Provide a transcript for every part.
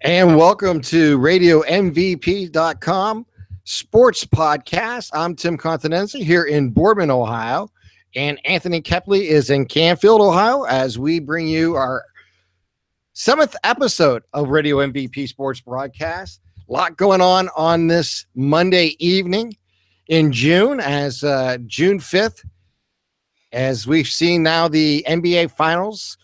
And welcome to RadioMVP.com Sports Podcast. I'm Tim Continenza here in Boardman, Ohio. And Anthony Kepley is in Canfield, Ohio, as we bring you our 7th episode of Radio MVP Sports Broadcast. A lot going on this Monday evening in June, as June 5th, as we've seen now the NBA Finals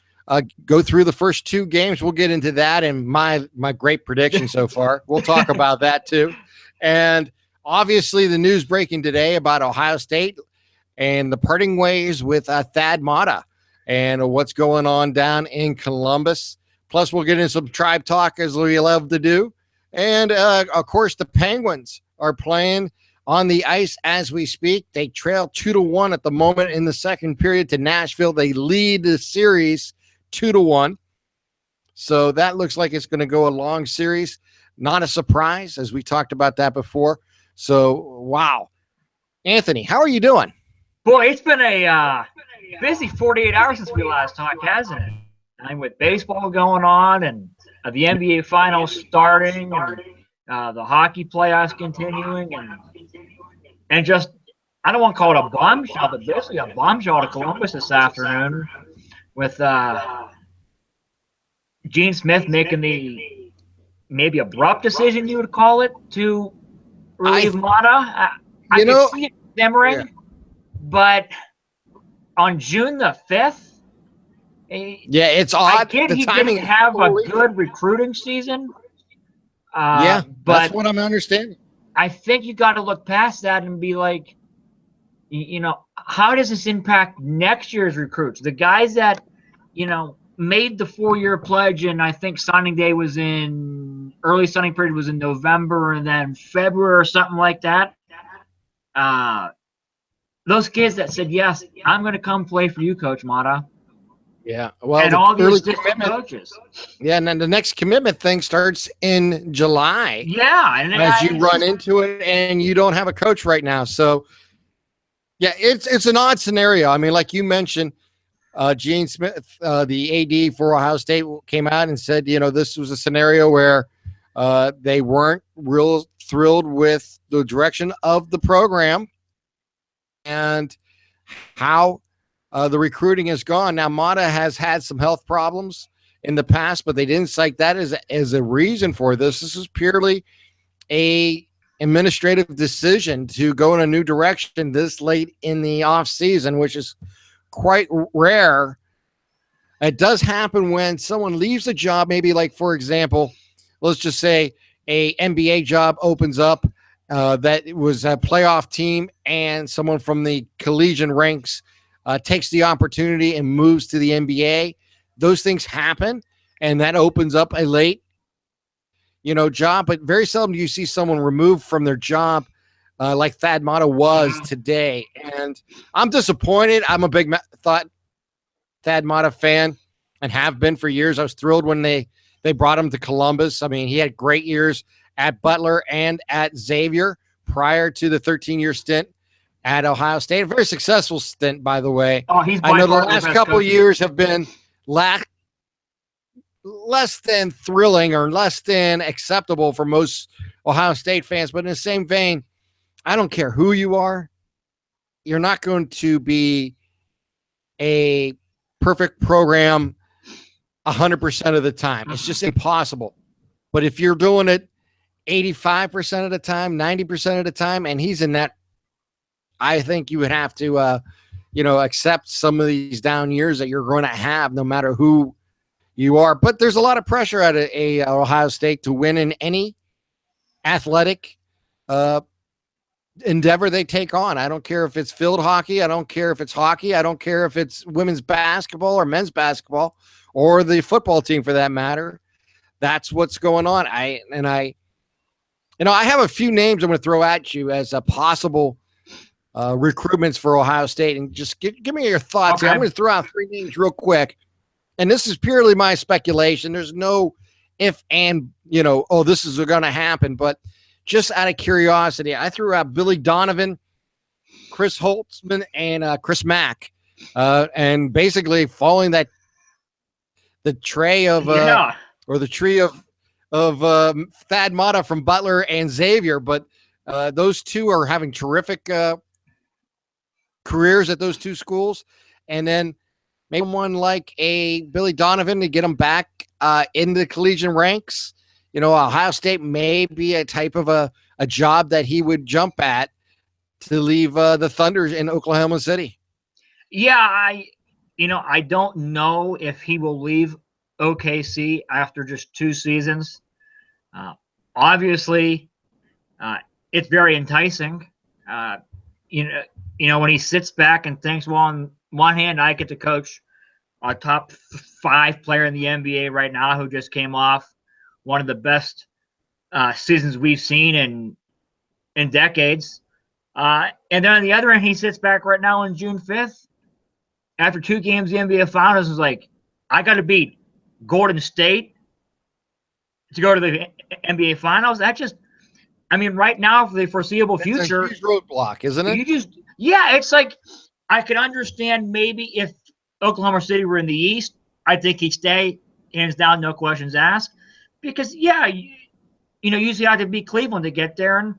go through the first 2 games. We'll get into that and my great prediction so far. We'll talk about that too. And obviously the news breaking today about Ohio State and the parting ways with Thad Matta and what's going on down in Columbus. Plus we'll get into some tribe talk, as we love to do. And of course the Penguins are playing on the ice as we speak. They trail 2-1 at the moment in the second period to Nashville. They lead the series 2-1. So that looks like it's going to go a long series. Not a surprise, as we talked about that before. So, wow. Anthony, how are you doing? Boy, it's been a busy 48 hours since we last talked, hasn't it? And with baseball going on and the NBA Finals starting and the hockey playoffs continuing and just, I don't want to call it a bombshell, but basically a bombshell to Columbus this afternoon with Gene Smith making the maybe abrupt decision, you would call it, to relieve Matta. I can see it simmering, but on June the 5th, it's odd. I get he didn't have a good recruiting season. But that's what I'm understanding. I think you got to look past that and be like, how does this impact next year's recruits? The guys that, made the 4-year pledge, and I think signing day was early signing period was in November, and then February or something like that. Those kids that said, yes, I'm going to come play for you, Coach Matta. Yeah, well, and all these coaches. Yeah, and then the next commitment thing starts in July. Yeah, and as you run into it, and you don't have a coach right now. So, yeah, it's an odd scenario. I mean, like you mentioned, Gene Smith, the AD for Ohio State, came out and said, this was a scenario where they weren't real thrilled with the direction of the program and how the recruiting has gone. Now, Matta has had some health problems in the past, but they didn't cite that as a reason for this. This is purely a administrative decision to go in a new direction this late in the off season, which is quite rare. It does happen when someone leaves a job, maybe like, for example, let's just say a NBA job opens up that was a playoff team and someone from the collegiate ranks takes the opportunity and moves to the NBA. Those things happen, and that opens up a late, job. But very seldom do you see someone removed from their job like Thad Matta was today. And I'm disappointed. I'm a big Thad Matta fan and have been for years. I was thrilled when they brought him to Columbus. I mean, he had great years at Butler and at Xavier prior to the 13-year stint at Ohio State. A very successful stint, by the way. Oh, he's I know the last couple of years have been less than thrilling or less than acceptable for most Ohio State fans. But in the same vein, I don't care who you are. You're not going to be a perfect program 100% of the time. It's just impossible. But if you're doing it 85% of the time, 90% of the time, and he's in that, I think you would have to, accept some of these down years that you're going to have no matter who you are. But there's a lot of pressure at a Ohio State to win in any athletic endeavor they take on. I don't care if it's field hockey. I don't care if it's hockey. I don't care if it's women's basketball or men's basketball or the football team for that matter. That's what's going on. I have a few names I'm going to throw at you as a possible recruitments for Ohio State, and just give me your thoughts. Okay. I'm going to throw out 3 names real quick, and this is purely my speculation. There's no if and, this is going to happen, but just out of curiosity, I threw out Billy Donovan, Chris Holtzman, and Chris Mack, and basically following the tree of Thad Matta from Butler and Xavier, but those two are having terrific careers at those two schools. And then maybe one like a Billy Donovan to get them back in the collegiate ranks. Ohio State may be a type of a job that he would jump at to leave the Thunders in Oklahoma City. Yeah, I don't know if he will leave OKC after just 2 seasons. Obviously, it's very enticing. When he sits back and thinks, well, on one hand, I get to coach a top 5 player in the NBA right now who just came off one of the best seasons we've seen in decades. And then on the other end, he sits back right now on June 5th after 2 games, the NBA Finals is like, I got to beat Golden State to go to the NBA Finals. That just, right now for the foreseeable future, it's a huge roadblock, isn't it? It's like I could understand maybe if Oklahoma City were in the East, I think he'd stay, hands down, no questions asked. Because you usually have to beat Cleveland to get there, and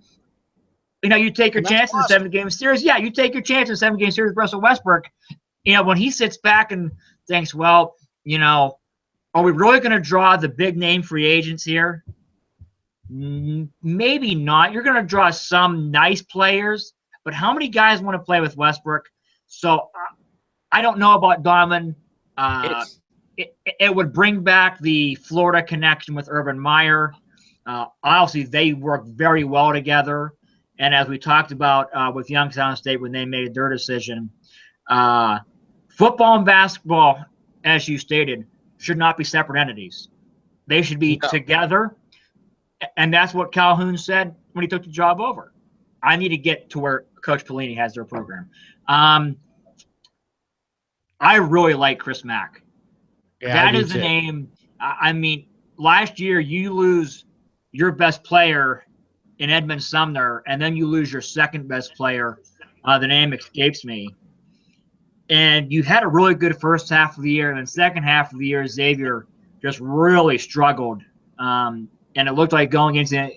you take your chance in the 7-game series. Yeah, you take your chance in the 7-game series with Russell Westbrook. When he sits back and thinks, well, are we really going to draw the big name free agents here? Maybe not. You're going to draw some nice players, but how many guys want to play with Westbrook? So I don't know about Donovan. It would bring back the Florida connection with Urban Meyer. Obviously, they work very well together. And as we talked about with Youngstown State when they made their decision, football and basketball, as you stated, should not be separate entities. They should be together. And that's what Calhoun said when he took the job over. I need to get to where Coach Pelini has their program. I really like Chris Mack. Yeah, that is the name. Last year you lose your best player in Edmund Sumner, and then you lose your second best player. The name escapes me. And you had a really good first half of the year, and then second half of the year, Xavier just really struggled. And it looked like going into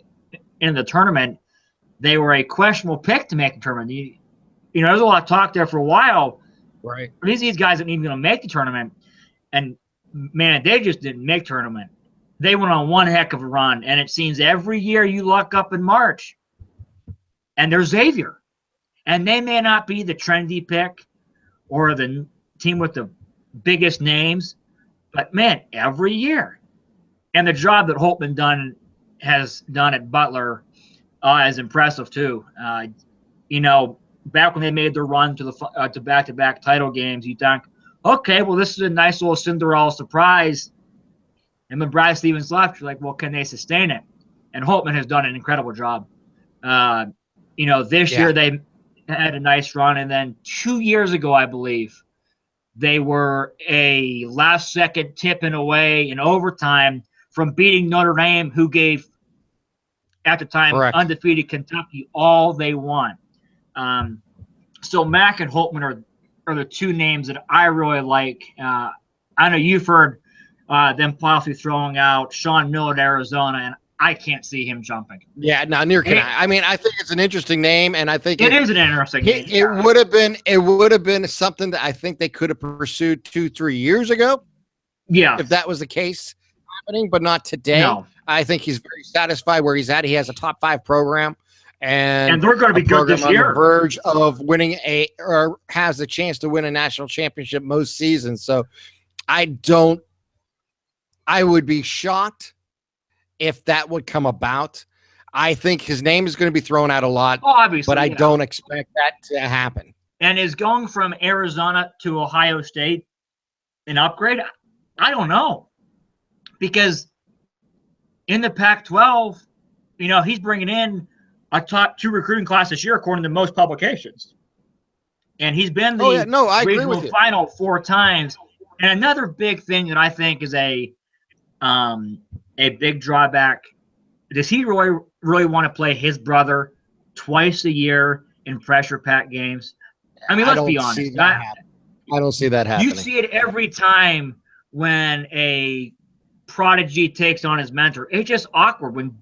the tournament, they were a questionable pick to make the tournament. There's a lot of talk there for a while. Right. These guys aren't even going to make the tournament. And, man, they just didn't make tournament. They went on one heck of a run. And it seems every year you look up in March, and there's Xavier. And they may not be the trendy pick or the team with the biggest names, but, man, every year. And the job that Holtman has done at Butler is impressive too. Back when they made their run to back-to-back title games, you think, okay, well, this is a nice little Cinderella surprise. And when Brad Stevens left, you're like, well, can they sustain it? And Holtman has done an incredible job. This year they had a nice run, and then 2 years ago, I believe, they were a last-second tip-in away in overtime from beating Notre Dame, who gave, at the time, undefeated Kentucky all they want. So Mack and Holtman are the two names that I really like. I know you've heard them possibly throwing out Sean Miller at Arizona, and I can't see him jumping. Yeah, no, neither can I. I think it's an interesting name, and I think it is an interesting name. It would have been something that I think they could have pursued 2-3 years ago. Yeah, if that was the case happening, but not today. No. I think he's very satisfied where he's at. He has a top 5 program, and they're going to be good this year. On the verge of winning or has the chance to win a national championship most seasons. So I would be shocked if that would come about. I think his name is going to be thrown out a lot, obviously, but I don't expect that to happen. And is going from Arizona to Ohio State an upgrade? I don't know. Because in the Pac-12, he's bringing in a top 2 recruiting class this year, according to most publications. And he's been the regional final 4 times. And another big thing that I think is a big drawback, does he really want to play his brother twice a year in pressure pack games? Let's be honest. I don't see that happening. You see it every time when a prodigy takes on his mentor. It's just awkward when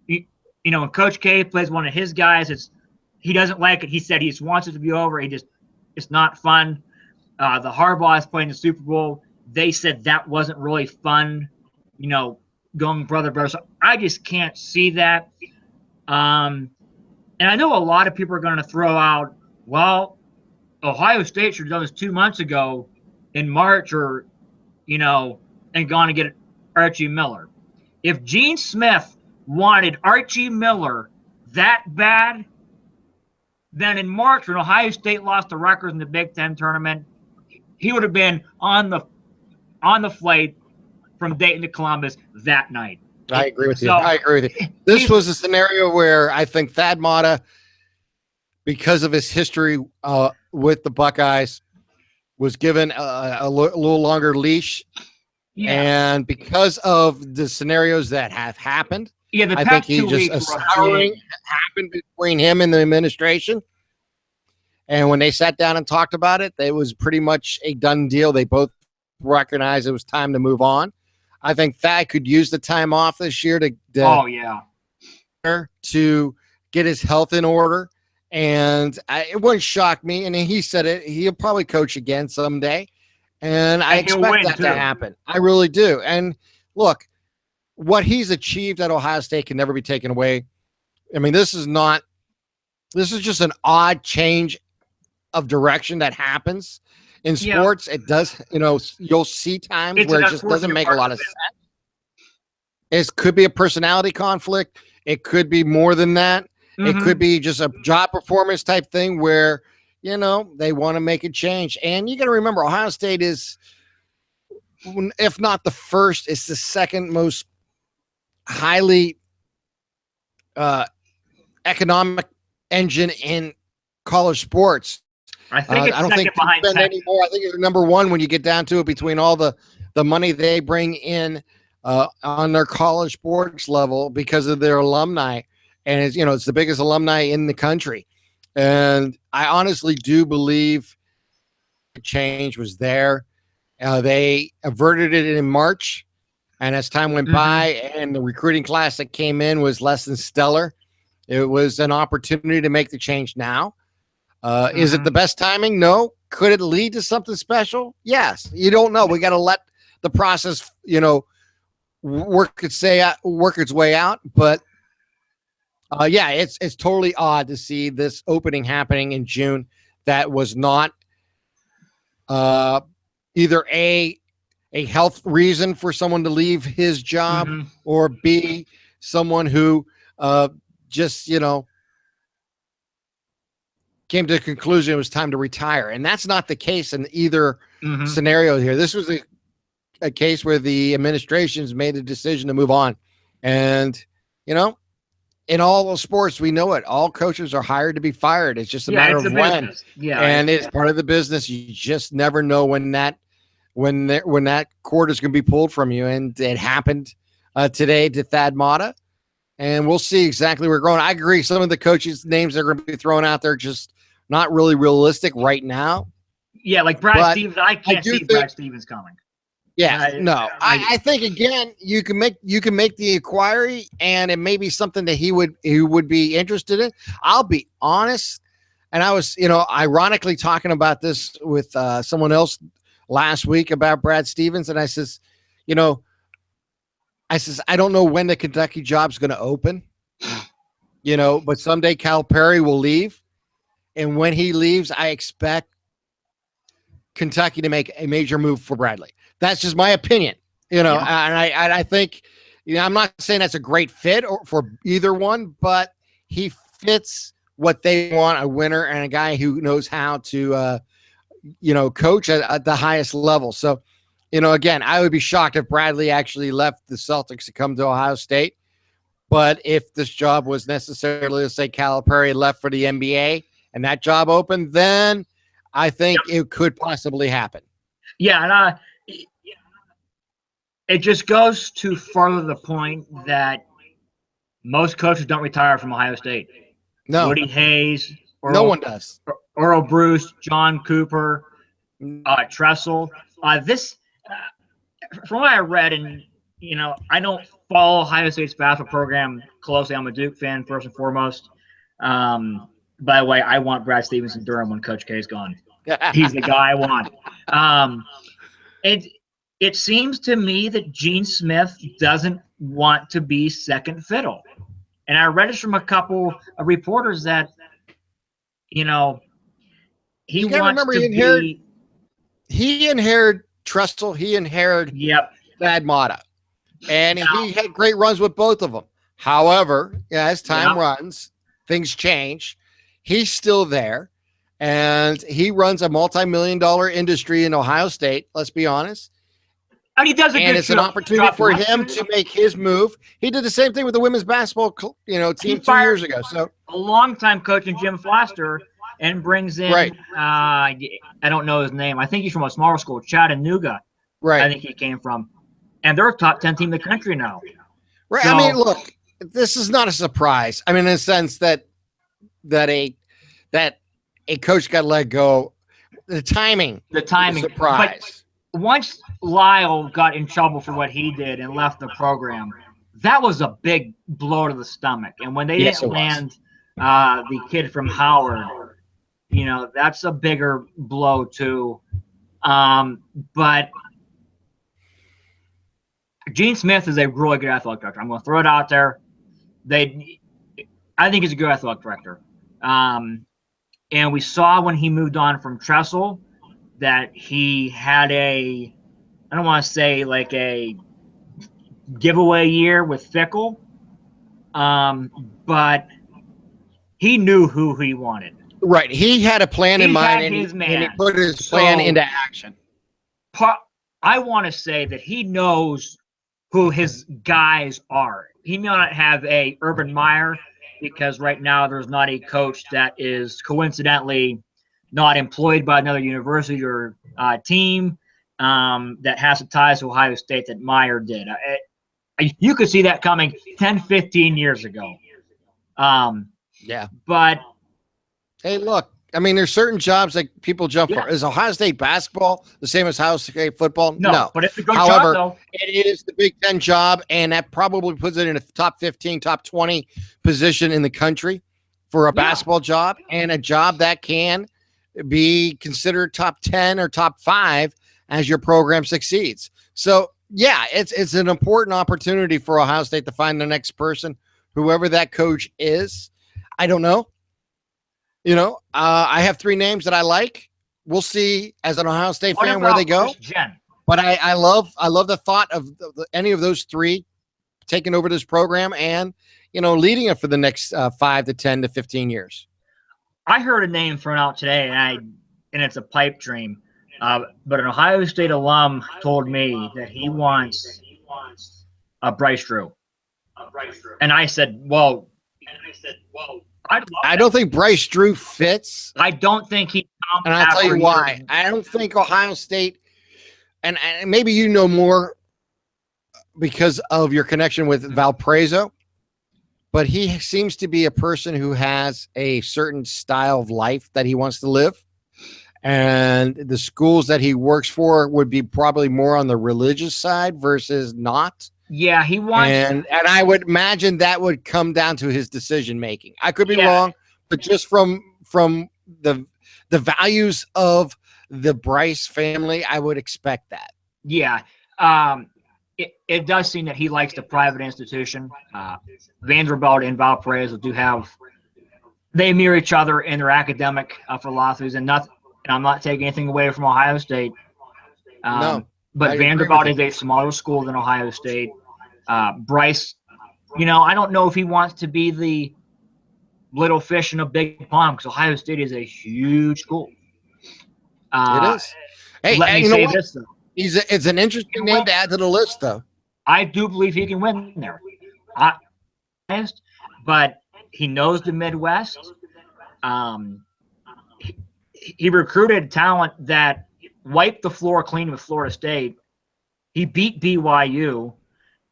when Coach K plays one of his guys. He doesn't like it. He said he just wants it to be over. It's not fun. The Harbaugh is playing the Super Bowl. They said that wasn't really fun. Going brother. So I just can't see that. And I know a lot of people are going to throw out, well, Ohio State should have done this 2 months ago in March, or and gone to get Archie Miller. If Gene Smith wanted Archie Miller that bad, then in March, when Ohio State lost the Rutgers in the Big Ten tournament, he would have been on the flight from Dayton to Columbus that night. I agree with you. This was a scenario where I think Thad Matta, because of his history with the Buckeyes, was given a little longer leash. Yeah. And because of the scenarios that have happened, I think he just a souring happened between him and the administration. And when they sat down and talked about it, it was pretty much a done deal. They both recognized it was time to move on. I think Thad could use the time off this year to get his health in order. And it wouldn't shock me. And he said it. He'll probably coach again someday. And I expect that to happen. I really do. And look, what he's achieved at Ohio State can never be taken away. I mean, this is just an odd change of direction that happens in sports. It does, you'll see times where it just doesn't make a lot of sense. It could be a personality conflict. It could be more than that. Mm-hmm. It could be just a job performance type thing where, they want to make a change. And you got to remember, Ohio State is, if not the first, it's the second most highly economic engine in college sports. I think it's second behind Texas. Anymore. I think it's number one when you get down to it, between all the money they bring in on their college sports level because of their alumni. And it's the biggest alumni in the country. And I honestly do believe the change was there. They averted it in March, and as time went by and the recruiting class that came in was less than stellar, it was an opportunity to make the change now. Is it the best timing? No. Could it lead to something special? Yes. You don't know. We got to let the process, work its way out. But it's totally odd to see this opening happening in June. That was not either a health reason for someone to leave his job, or B, someone who just came to the conclusion it was time to retire. And that's not the case in either scenario here. This was a case where the administration's made a decision to move on. And, in all those sports, we know it. All coaches are hired to be fired. It's just a matter of when. Yeah, and it's part of the business. You just never know when that cord is going to be pulled from you. And it happened today to Thad Matta. And we'll see exactly where we're going. I agree. Some of the coaches' names they're going to be thrown out there just not really realistic right now. Yeah, like Brad Stevens. I can't see Brad Stevens coming. Yeah, I think again you can make the inquiry, and it may be something that he would be interested in. I'll be honest, and I was ironically talking about this with someone else last week about Brad Stevens, and I says, I don't know when the Kentucky job's going to open, but someday Calipari will leave, and when he leaves, I expect Kentucky to make a major move for Bradley. That's just my opinion, and I think, I'm not saying that's a great fit for either one, but he fits what they want, a winner and a guy who knows how to, coach at the highest level. So, again, I would be shocked if Bradley actually left the Celtics to come to Ohio State. But if this job was necessarily, let's say Calipari left for the NBA and that job opened, then I think it could possibly happen. Yeah, and it just goes to further the point that most coaches don't retire from Ohio State. No. Woody Hayes. No one does. Earl Bruce, John Cooper, Tressel. From what I read, and I don't follow Ohio State's basketball program closely. I'm a Duke fan first and foremost. By the way, I want Brad Stevenson Durham when Coach K is gone. He's the guy I want. It seems to me that Gene Smith doesn't want to be second fiddle. And I read this from a couple of reporters that, he You gotta wants remember, to he inherited Tressel, he inherited Thad Matta, and he had great runs with both of them. However, as time runs, things change. He's still there, and he runs a multi-million-dollar industry in Ohio State. Let's be honest. And he does it's an opportunity for him to make his move. He did the same thing with the women's basketball, team 2 years ago. So a longtime coach in Jim Foster, and brings in I don't know his name. I think he's from a smaller school, Chattanooga. Right. I think he came from, and they're a top 10 team in the country now. Right. So, I mean, look, this is not a surprise. I mean, in the sense that a coach got let go, the timing, surprise. But once Lyle got in trouble for what he did and left the program, that was a big blow to the stomach. And when they didn't land the kid from Howard, that's a bigger blow too. But Gene Smith is a really good athletic director. I'm going to throw it out there. I think he's a good athletic director. And we saw when he moved on from Tressel that he had I don't want to say like a giveaway year with Fickle, but he knew who he wanted. Right. He had a plan in mind, and he put his plan into action. I want to say that he knows who his guys are. He may not have a Urban Meyer, because right now there's not a coach that is coincidentally not employed by another university or team that has the ties to Ohio State that Meyer did. You could see that coming 10, 15 years ago. But hey, look, I mean, there's certain jobs that people jump for. Is Ohio State basketball the same as Ohio State football? No. But it's a good job, though. It is the Big Ten job, and that probably puts it in a top 15, top 20 position in the country for a basketball job, and a job that can be considered top 10 or top 5 as your program succeeds. So, it's an important opportunity for Ohio State to find the next person, whoever that coach is. I don't know. I have 3 names that I like. We'll see as an Ohio State fan where they go. But I love the thought of any of those 3 taking over this program and, leading it for the next 5 to 10 to 15 years. I heard a name thrown out today, and it's a pipe dream. But an Ohio State alum told me that he wants a Bryce Drew. And I said, well, I don't think Bryce Drew fits. I don't think he. And I'll tell you why. I don't think Ohio State, and maybe you know more because of your connection with Valparaiso, but he seems to be a person who has a certain style of life that he wants to live. And the schools that he works for would be probably more on the religious side versus not. Yeah, he wants, and I would imagine that would come down to his decision making. I could be wrong, but just from the values of the Bryce family, I would expect that. Yeah, it does seem that he likes the private institution. Vanderbilt and Valparaiso they mirror each other in their academic philosophies, and I'm not taking anything away from Ohio State. No. But Vanderbilt is a smaller school than Ohio State. Bryce, I don't know if he wants to be the little fish in a big pond, because Ohio State is a huge school. It is. Hey, let me say this, though. It's an interesting name to add to the list, though. I do believe he can win there. But he knows the Midwest. He recruited talent that wiped the floor clean with Florida State. He beat BYU,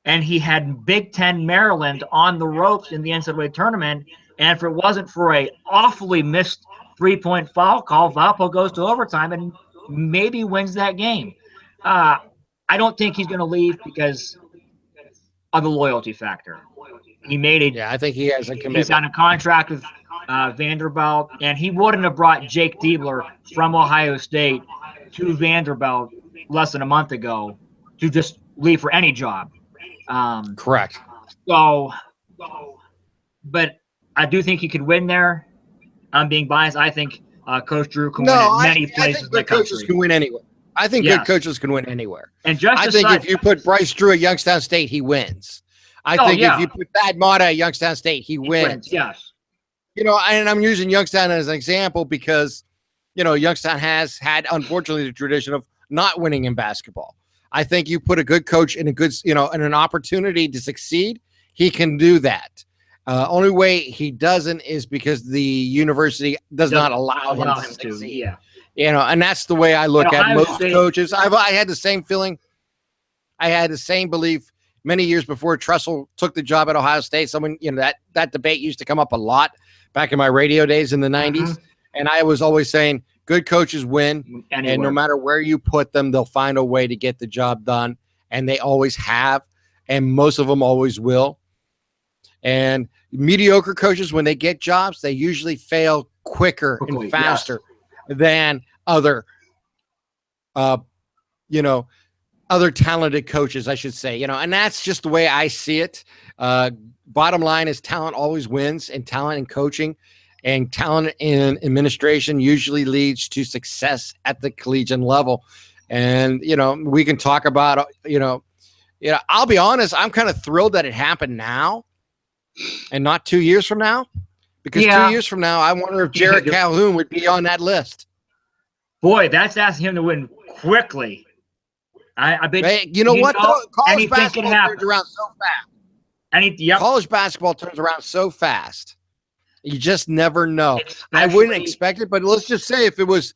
and he had Big Ten Maryland on the ropes in the NCAA tournament. And if it wasn't for a awfully missed 3-point foul call, Valpo goes to overtime and maybe wins that game. I don't think he's going to leave because of the loyalty factor. He made it. Yeah, I think he has a commitment. He's on a contract with Vanderbilt, and he wouldn't have brought Jake Diebler from Ohio State to Vanderbilt less than a month ago to just leave for any job. Correct. So, but I do think he could win there. I'm being biased. I think Coach Drew can win at many places in the country. Coaches can win anywhere. I think good coaches can win anywhere. And just I think if you put Bryce Drew at Youngstown State, he wins. I think if you put Thad Matta at Youngstown State, he wins. Yes. You know, and I'm using Youngstown as an example because, you know, Youngstown has had, unfortunately, the tradition of not winning in basketball. I think you put a good coach in a good, you know, and an opportunity to succeed, he can do that. Only way he doesn't is because the university does not allow him to succeed. Yeah. You know, and that's the way I look at most coaches. I had the same feeling. I had the same belief many years before Tressel took the job at Ohio State. Someone, you know, that debate used to come up a lot back in my radio days in the 90s. And I was always saying good coaches win. Anywhere. And no matter where you put them, they'll find a way to get the job done. And they always have. And most of them always will. And mediocre coaches, when they get jobs, they usually fail quicker and faster than other, you know, other talented coaches, I should say, you know, and that's just the way I see it. Bottom line is talent always wins, and talent in coaching and talent in administration usually leads to success at the collegiate level. And, you know, we can talk about, you know, I'll be honest, I'm kind of thrilled that it happened now and not 2 years from now, because 2 years from now, I wonder if Jared Calhoun would be on that list. Boy, that's asking him to win quickly. I bet. Hey, you know what? College basketball turns around so fast. College basketball turns around so fast. You just never know. I wouldn't expect it, but let's just say if it was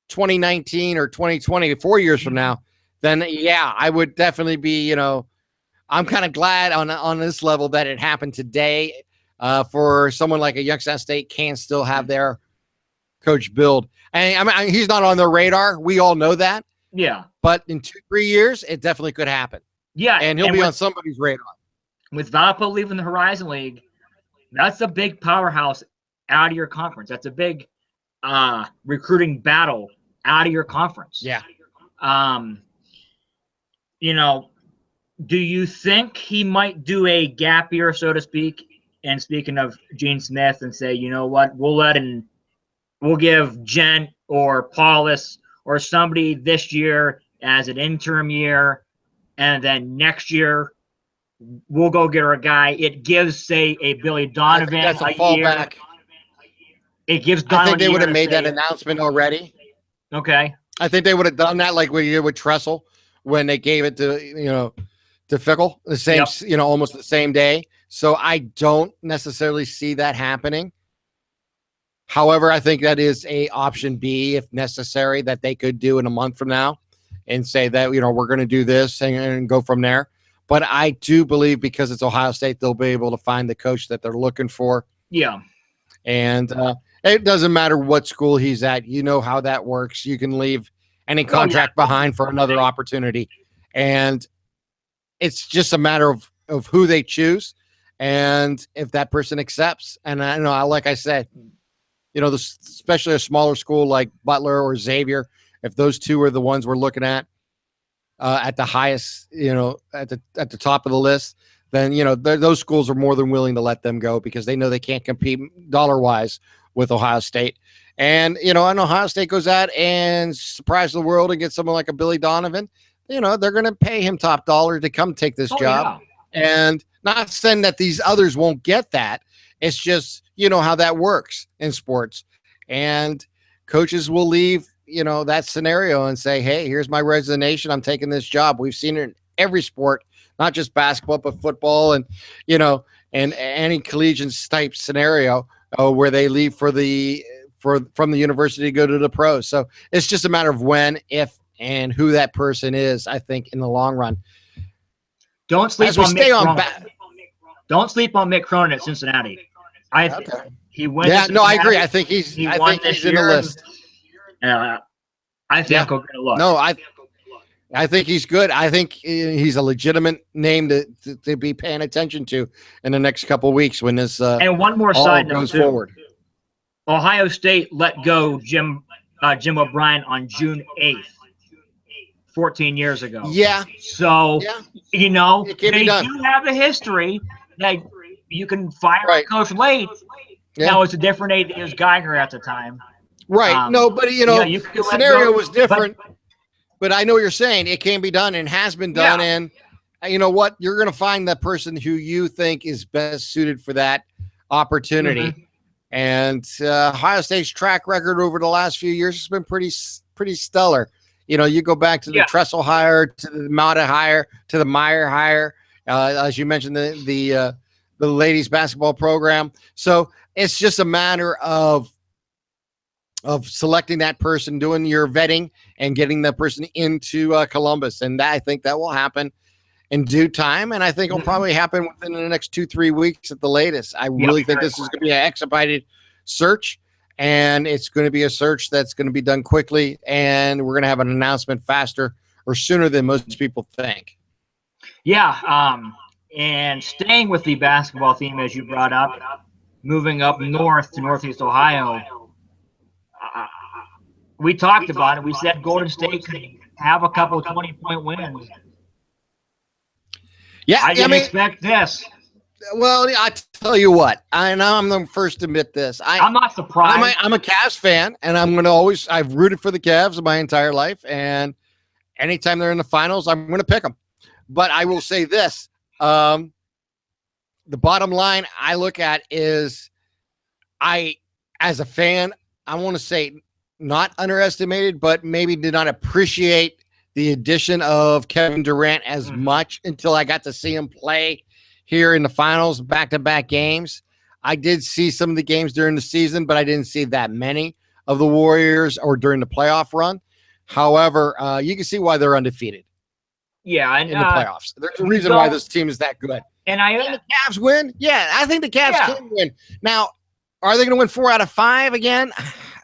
2019 or 2020, 4 years from now, then yeah, I would definitely be, you know, I'm kind of glad on this level that it happened today for someone like a Youngstown State can still have their coach build. And I mean, he's not on their radar. We all know that. Yeah. But in 2-3 years, it definitely could happen. Yeah. And he'll be on somebody's radar. With Valpo leaving the Horizon League, that's a big powerhouse out of your conference. That's a big recruiting battle out of your conference. Yeah. You know, do you think he might do a gap year, so to speak? And speaking of Gene Smith, and say, you know what, we'll give Gent or Paulus or somebody this year as an interim year, and then next year we'll go get our guy. It gives, say, a Billy Donovan that's a fallback. It gives Donovan. I think they would have made that announcement already. Okay. I think they would have done that like we did with Tressel when they gave it to, you know, to Fickle the same, you know, almost the same day. So I don't necessarily see that happening. However, I think that is a option B, if necessary, that they could do in a month from now and say that, you know, we're going to do this and go from there. But I do believe because it's Ohio State, they'll be able to find the coach that they're looking for. Yeah. And it doesn't matter what school he's at. You know how that works. You can leave any contract behind for another opportunity. And it's just a matter of who they choose and if that person accepts. And I know, like I said, you know, especially a smaller school like Butler or Xavier, if those two are the ones we're looking at the highest, you know, at the top of the list, then, you know, those schools are more than willing to let them go because they know they can't compete dollar-wise with Ohio State. And, you know, and Ohio State goes out and surprises the world and gets someone like a Billy Donovan, you know, they're going to pay him top dollar to come take this job. Yeah. And not saying that these others won't get that. It's just, you know, how that works in sports. And coaches will leave, you know, that scenario and say, hey, here's my resignation. I'm taking this job. We've seen it in every sport, not just basketball, but football and, you know, and any collegiate type scenario where they leave from the university to go to the pros. So it's just a matter of when, if, and who that person is, I think, in the long run. Don't sleep on Mick Cronin at Cincinnati. He went. Yeah, no, I agree. I think he's in the list. I think I'm going to look. No, I think he's good. I think he's a legitimate name to be paying attention to in the next couple of weeks when this and one more all side note goes too. forward. Ohio State let go Jim O'Brien on June 8th, 14 years ago. Yeah. So, Yeah. you know, It can they be done. do have a history that you can fire Right. a coach late. Yeah. Now, it's a different age. It was Geiger at the time. Right. No, but you know, you could the let scenario go, was different. But I know what you're saying. It can be done and has been done. Yeah. And you know what? You're going to find that person who you think is best suited for that opportunity. Mhm. And Ohio State's track record over the last few years has been pretty stellar. You know, you go back to the Yeah. Tressel hire, to the Matta hire, to the Meyer hire, as you mentioned, the ladies basketball program. So it's just a matter of selecting that person, doing your vetting, and getting that person into Columbus. And I think that will happen in due time. And I think it'll probably happen within the next 2-3 weeks at the latest. I really think this is going to be an expedited search, and it's going to be a search that's going to be done quickly. And we're going to have an announcement faster or sooner than most people think. Yeah. And staying with the basketball theme, as you brought up, moving up north to Northeast Ohio, we talked about it. We said Golden State could have a couple of 20-point wins. Yeah, I didn't expect this. Well, I tell you what, I know I'm the first to admit this. I'm not surprised. I'm a Cavs fan, and I've rooted for the Cavs my entire life, and anytime they're in the finals, I'm going to pick them. But I will say this, the bottom line I look at is as a fan, I want to say not underestimated, but maybe did not appreciate the addition of Kevin Durant as much until I got to see him play here in the finals, back-to-back games. I did see some of the games during the season, but I didn't see that many of the Warriors or during the playoff run. However, you can see why they're undefeated. Yeah, and in the playoffs. There's a reason why this team is that good. And the Cavs win? Yeah, I think the Cavs can win. Now, are they going to win 4 out of 5 again?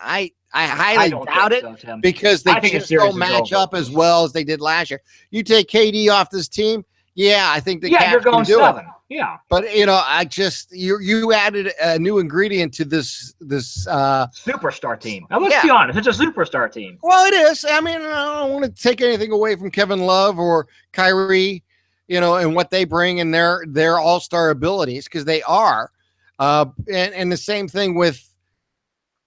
I highly doubt it because they just don't match up as well as they did last year. You take KD off this team, yeah, I think the Cavs can do it. Yeah, but you know, you added a new ingredient to this superstar team. Now, let's be honest, it's a superstar team. Well, it is. I mean, I don't want to take anything away from Kevin Love or Kyrie, you know, and what they bring in their all-star abilities, because they are. And the same thing with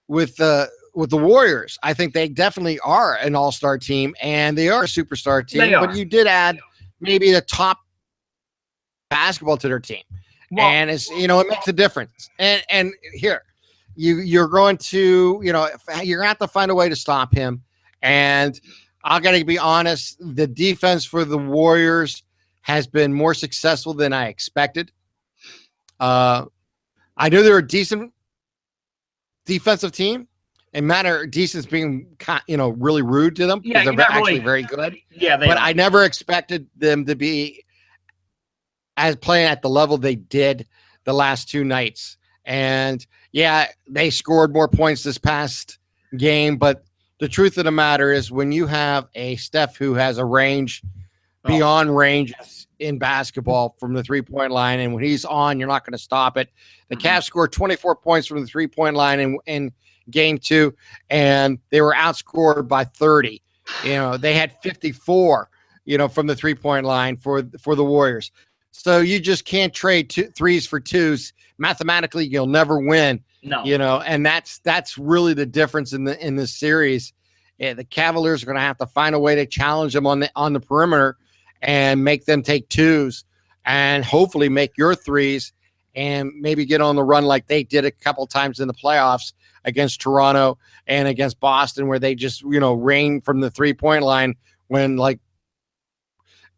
the Warriors. I think they definitely are an all-star team, and they are a superstar team. But you did add maybe the top basketball to their team, and it's, you know, it makes a difference. And here, you're going to, you know, you're gonna have to find a way to stop him. And I got to be honest, the defense for the Warriors has been more successful than I expected. I knew they're a decent defensive team, and matter decent being, you know, really rude to them because they're actually very good. Yeah, but I never expected them to be as playing at the level they did the last 2 nights. And yeah, they scored more points this past game, but the truth of the matter is when you have a Steph who has a range beyond ranges in basketball from the 3-point line, and when he's on, you're not going to stop it. The Cavs scored 24 points from the 3-point line in game 2, and they were outscored by 30. You know, they had 54, you know, from the 3-point line for the Warriors. So you just can't trade 3s for 2s. Mathematically, you'll never win. No. You know, and that's really the difference in this series. The Cavaliers are going to have to find a way to challenge them on the perimeter and make them take 2s, and hopefully make your 3s, and maybe get on the run like they did a couple times in the playoffs against Toronto and against Boston, where they just, you know, rain from the 3-point line when, like,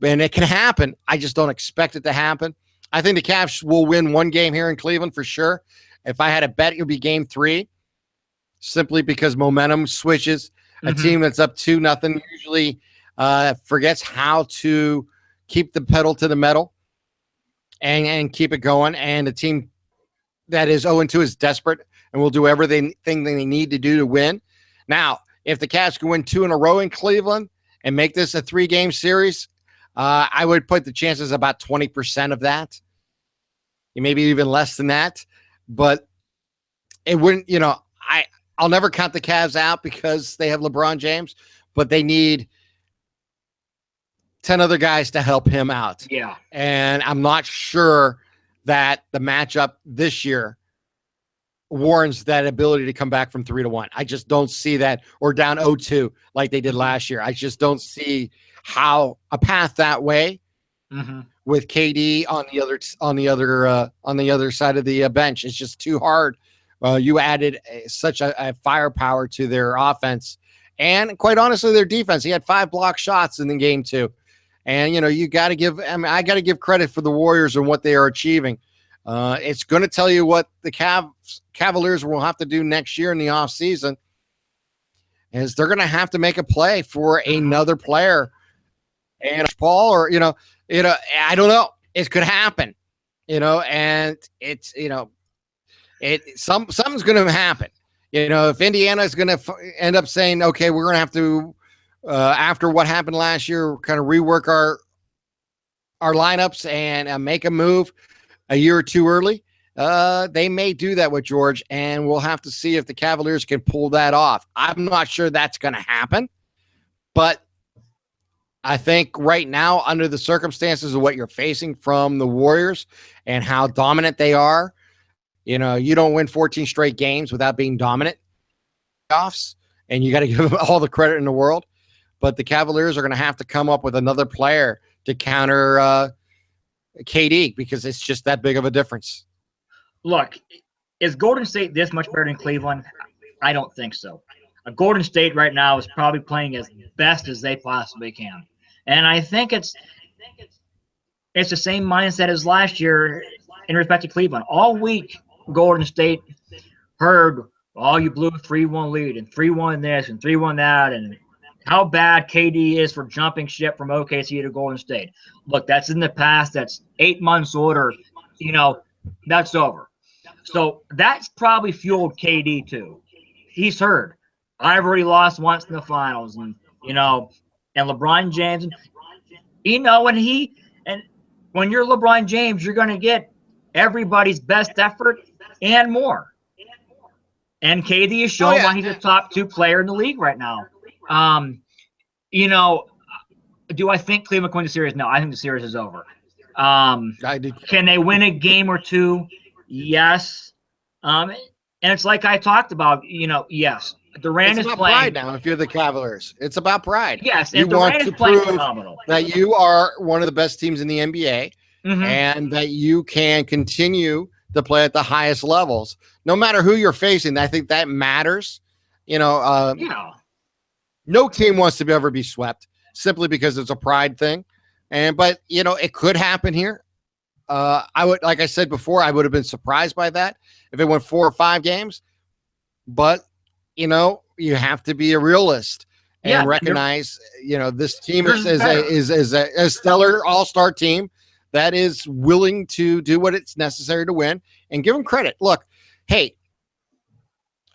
and it can happen. I just don't expect it to happen. I think the Cavs will win 1 game here in Cleveland for sure. If I had a bet, it would be game 3, simply because momentum switches. A team that's up 2-0 usually forgets how to keep the pedal to the metal and keep it going. And a team that is 0-2 is desperate and will do everything they need to do to win. Now, if the Cavs can win 2 in a row in Cleveland and make this a 3-game series, I would put the chances about 20% of that, maybe even less than that. But it wouldn't, I'll never count the Cavs out because they have LeBron James, but they need 10 other guys to help him out. Yeah. And I'm not sure that the matchup this year warrants that ability to come back from 3-1. I just don't see that, or down 0-2 like they did last year. I just don't see how a path that way with KD on the other side of the bench. It's just too hard. You added such a firepower to their offense, and quite honestly, their defense. He had 5 block shots in the game 2. And, you got to give – I got to give credit for the Warriors and what they are achieving. It's going to tell you what the Cavaliers will have to do next year in the offseason, is they're going to have to make a play for another player. And Paul, or, I don't know. It could happen, and it's, something's going to happen. If Indiana is going to end up saying, okay, we're going to have to, after what happened last year, kind of rework our lineups and make a move a year or two early, they may do that with George, and we'll have to see if the Cavaliers can pull that off. I'm not sure that's going to happen, but I think right now, under the circumstances of what you're facing from the Warriors and how dominant they are, you don't win 14 straight games without being dominant playoffs, and you got to give them all the credit in the world. But the Cavaliers are going to have to come up with another player to counter KD, because it's just that big of a difference. Look, is Golden State this much better than Cleveland? I don't think so. Golden State right now is probably playing as best as they possibly can. And I think it's the same mindset as last year in respect to Cleveland. All week, Golden State heard, you blew a 3-1 lead and 3-1 this and 3-1 that, and how bad KD is for jumping ship from OKC to Golden State. Look, that's in the past. That's 8 months older. That's over. So that's probably fueled KD too. He's heard, I've already lost once in the finals, and and LeBron James, and when you're LeBron James, you're going to get everybody's best effort and more. And KD is showing why he's a top 2 player in the league right now. Do I think Cleveland can win the series? No, I think the series is over. Can they win a game or 2? Yes. And it's like I talked about, yes. Durant is playing pride now. If you're the Cavaliers, it's about pride. Yes, you want to prove that you are one of the best teams in the NBA, and that you can continue to play at the highest levels, no matter who you're facing. I think that matters. No team wants to ever be swept simply because it's a pride thing, but it could happen here. I would, like I said before, I would have been surprised by that if it went 4 or 5 games, but. You have to be a realist and recognize, this team is a stellar all-star team that is willing to do what it's necessary to win, and give them credit. Look, hey,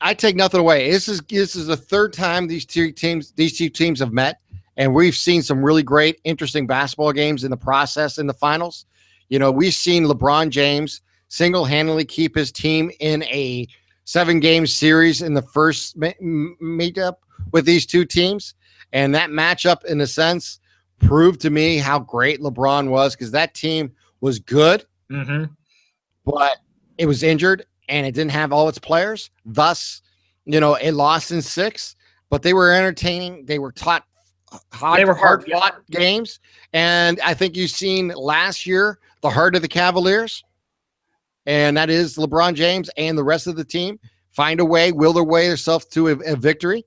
I take nothing away. This is the 3rd time these two teams have met, and we've seen some really great, interesting basketball games in the process in the finals. We've seen LeBron James single-handedly keep his team in a 7-game series in the first meetup with these two teams. And that matchup, in a sense, proved to me how great LeBron was, because that team was good, but it was injured and it didn't have all its players. Thus, it lost in 6, but they were entertaining. They were hard-fought games. And I think you've seen last year the heart of the Cavaliers, and that is LeBron James and the rest of the team find a way, will their way themselves to a victory,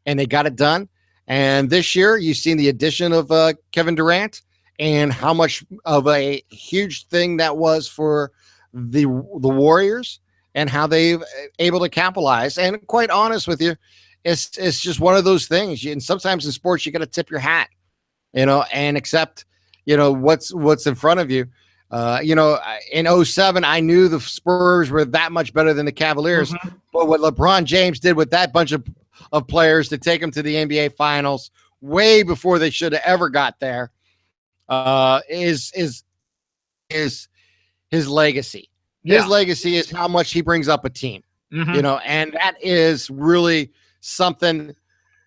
and they got it done. And this year, you've seen the addition of Kevin Durant and how much of a huge thing that was for the Warriors, and how they've able to capitalize. And quite honest with you, it's just one of those things. And sometimes in sports, you got to tip your hat, and accept, what's in front of you. In 07, I knew the Spurs were that much better than the Cavaliers, but what LeBron James did with that bunch of players to take them to the NBA Finals way before they should have ever got there, is his legacy. His legacy is how much he brings up a team, and that is really something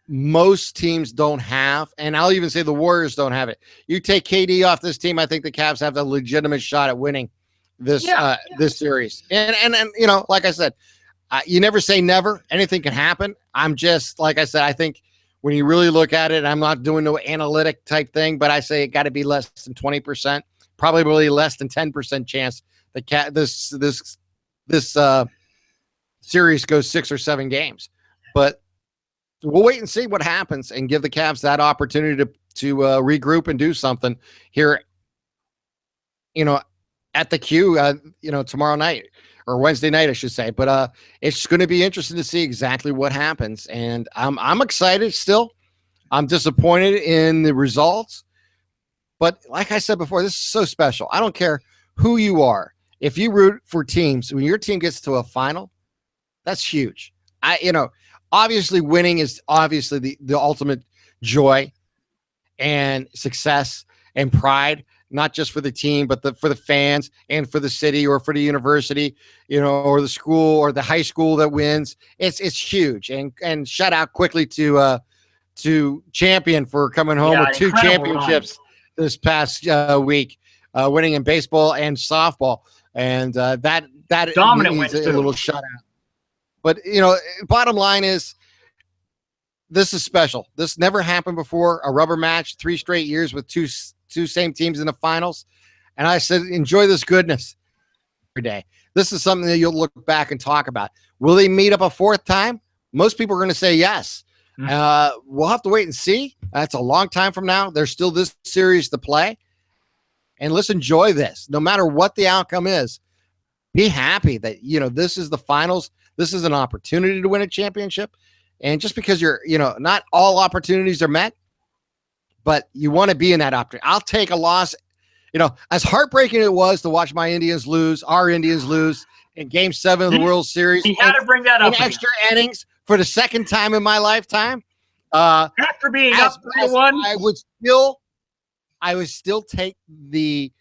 most teams don't have. And I'll even say the Warriors don't have it. You take KD off this team, I think the Cavs have a legitimate shot at winning this this series. And like I said, you never say never. Anything can happen. I'm just, like I said, I think when you really look at it, I'm not doing no analytic type thing, but I say it got to be less than 20%, probably less than 10% chance that this series goes 6 or 7 games. But we'll wait and see what happens and give the Cavs that opportunity to regroup and do something here, at the Q, tomorrow night or Wednesday night, I should say. But it's going to be interesting to see exactly what happens. And I'm excited still. I'm disappointed in the results. But like I said before, this is so special. I don't care who you are. If you root for teams, when your team gets to a final, that's huge. Obviously winning is obviously the ultimate joy and success and pride, not just for the team, but for the fans and for the city or for the university, or the school or the high school that wins. It's huge. And shout out quickly to Champion for coming home with 2 championships this past week, winning in baseball and softball. And that dominant needs a little shout out. But, bottom line is this is special. This never happened before, a rubber match, 3 straight years with two same teams in the finals. And I said, enjoy this goodness every day. This is something that you'll look back and talk about. Will they meet up a 4th time? Most people are going to say yes. We'll have to wait and see. That's a long time from now. There's still this series to play. And let's enjoy this. No matter what the outcome is, be happy that, this is the finals. This is an opportunity to win a championship. And just because not all opportunities are met, but you want to be in that opportunity. I'll take a loss. As heartbreaking it was to watch our Indians lose in Game 7 of the World Series. He had to bring that up in extra innings for the 2nd time in my lifetime. After being up 3-1, I would still take the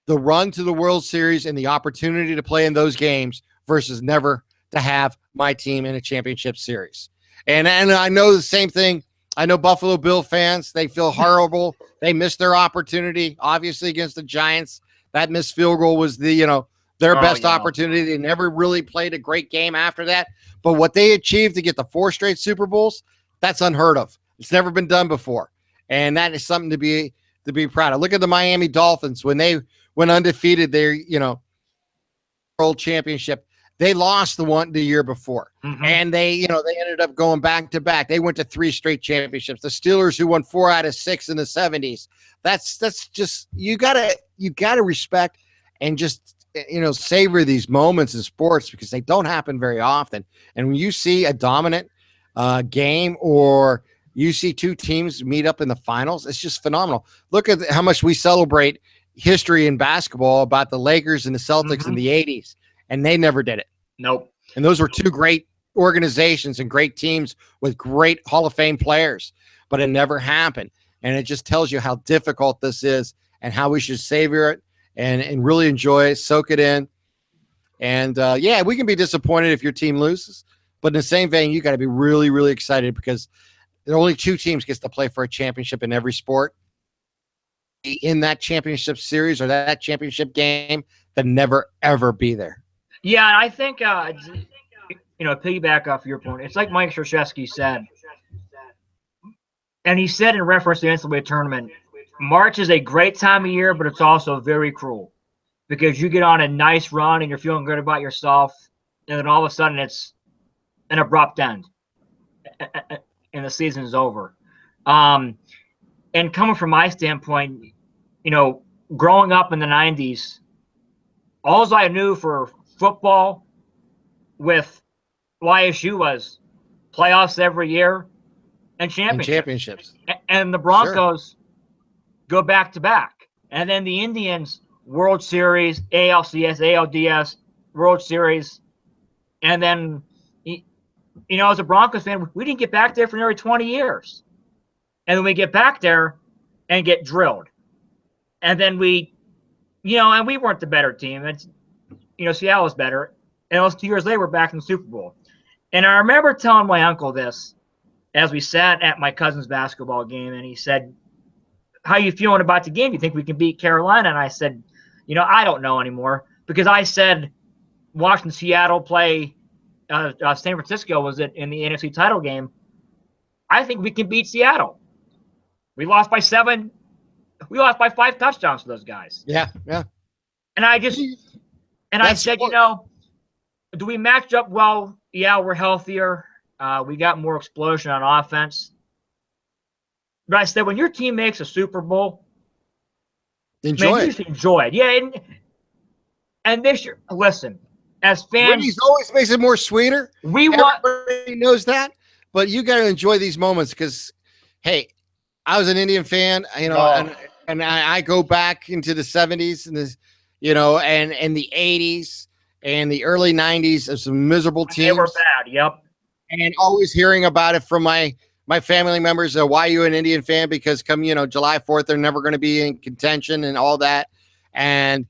run to the World Series and the opportunity to play in those games versus never to have my team in a championship series. And I know the same thing. I know Buffalo Bill fans, they feel horrible. They missed their opportunity, obviously, against the Giants. That missed field goal was their best opportunity. They never really played a great game after that. But what they achieved to get the 4 straight Super Bowls, that's unheard of. It's never been done before. And that is something to be proud of. Look at the Miami Dolphins. When they went undefeated, their world championship, they lost the year before. And they ended up going back to back. They went to 3 straight championships. The Steelers, who won 4 out of 6 in the 70s. That's just, you gotta respect and just savor these moments in sports because they don't happen very often. And when you see a dominant game, or you see 2 teams meet up in the finals, it's just phenomenal. Look at how much we celebrate history in basketball about the Lakers and the Celtics in the 80s. And they never did it. Nope. And those were 2 great organizations and great teams with great Hall of Fame players, but it never happened. And it just tells you how difficult this is and how we should savor it and really enjoy it, soak it in. And we can be disappointed if your team loses, but in the same vein, you got to be really, really excited because there are only 2 teams gets to play for a championship in every sport. In that championship series or that championship game, that never, ever be there. Yeah, and I think, piggyback off your point, it's like Mike Krzyzewski said, and he said in reference to the NCAA tournament, March is a great time of year, but it's also very cruel because you get on a nice run and you're feeling good about yourself, and then all of a sudden it's an abrupt end, and the season is over. And coming from my standpoint, growing up in the 90s, all I knew for football with YSU was playoffs every year and championships. And the Broncos go back to back. And then the Indians, World Series, ALCS, ALDS, World Series. And then, as a Broncos fan, we didn't get back there for nearly 20 years. And then we get back there and get drilled. And then we, and we weren't the better team. It's, Seattle was better. And it was 2 years later, we're back in the Super Bowl. And I remember telling my uncle this as we sat at my cousin's basketball game, and he said, "How you feeling about the game? Do you think we can beat Carolina?" And I said, I don't know anymore, because I said watching Seattle play San Francisco was it in the NFC title game. I think we can beat Seattle. We lost by 7. We lost by 5 touchdowns to those guys. Yeah. And I said, do we match up well? Yeah, we're healthier. We got more explosion on offense. But I said, when your team makes a Super Bowl, enjoy it. Enjoy it. Yeah. And this year, listen, as fans, Winnie's always makes it more sweeter. Everybody knows that, but you got to enjoy these moments because, hey, I was an Indian fan, and I go back into the 70s and and the 80s and the early 90s of some miserable teams. They were bad. Yep. And always hearing about it from my family members. Why are you an Indian fan? Because come, July 4th, they're never going to be in contention and all that. And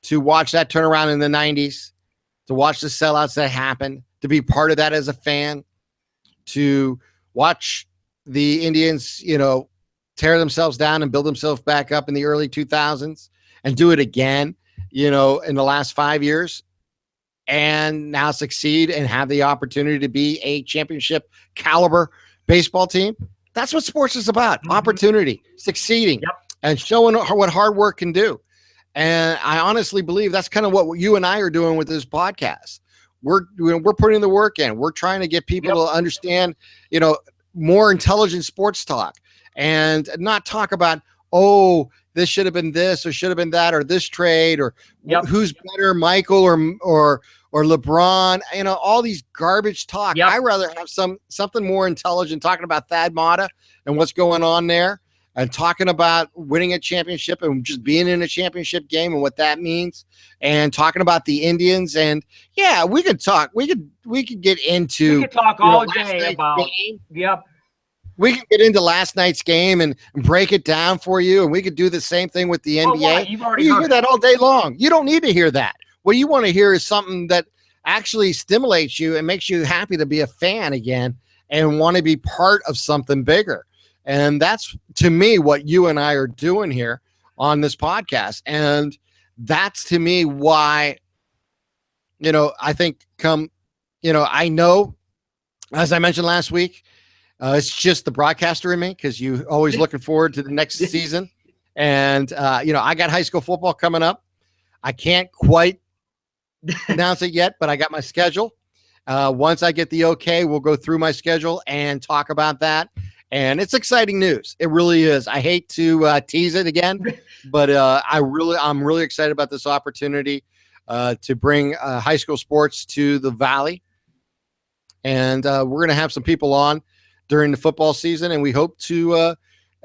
to watch that turn around in the 90s, to watch the sellouts that happened, to be part of that as a fan, to watch the Indians, tear themselves down and build themselves back up in the early 2000s and do it again, in the last 5 years, and now succeed and have the opportunity to be a championship caliber baseball team. That's what sports is about. Mm-hmm. Opportunity, succeeding, and showing what hard work can do. And I honestly believe that's kind of what you and I are doing with this podcast. We're putting the work in. We're trying to get people to understand, more intelligent sports talk, and not talk about, this should have been this or should have been that, or this trade, or who's better, Michael or LeBron, all these garbage talk. I rather have something more intelligent, talking about Thad Matta and what's going on there, and talking about winning a championship and just being in a championship game and what that means, and talking about the Indians. And we could talk. We could get into. We could talk all day about. We can get into last night's game and break it down for you, and we could do the same thing with the NBA. You hear that all day long. You don't need to hear that. What you want to hear is something that actually stimulates you and makes you happy to be a fan again and want to be part of something bigger. And that's, to me, what you and I are doing here on this podcast. And that's, to me, why, I think I know, as I mentioned last week, it's just the broadcaster in me, because you always looking forward to the next season. And, I got high school football coming up. I can't quite announce it yet, but I got my schedule. Once I get the okay, we'll go through my schedule and talk about that. And it's exciting news. It really is. I hate to tease it again, but I'm really excited about this opportunity to bring high school sports to the Valley. And we're going to have some people on during the football season, and we hope to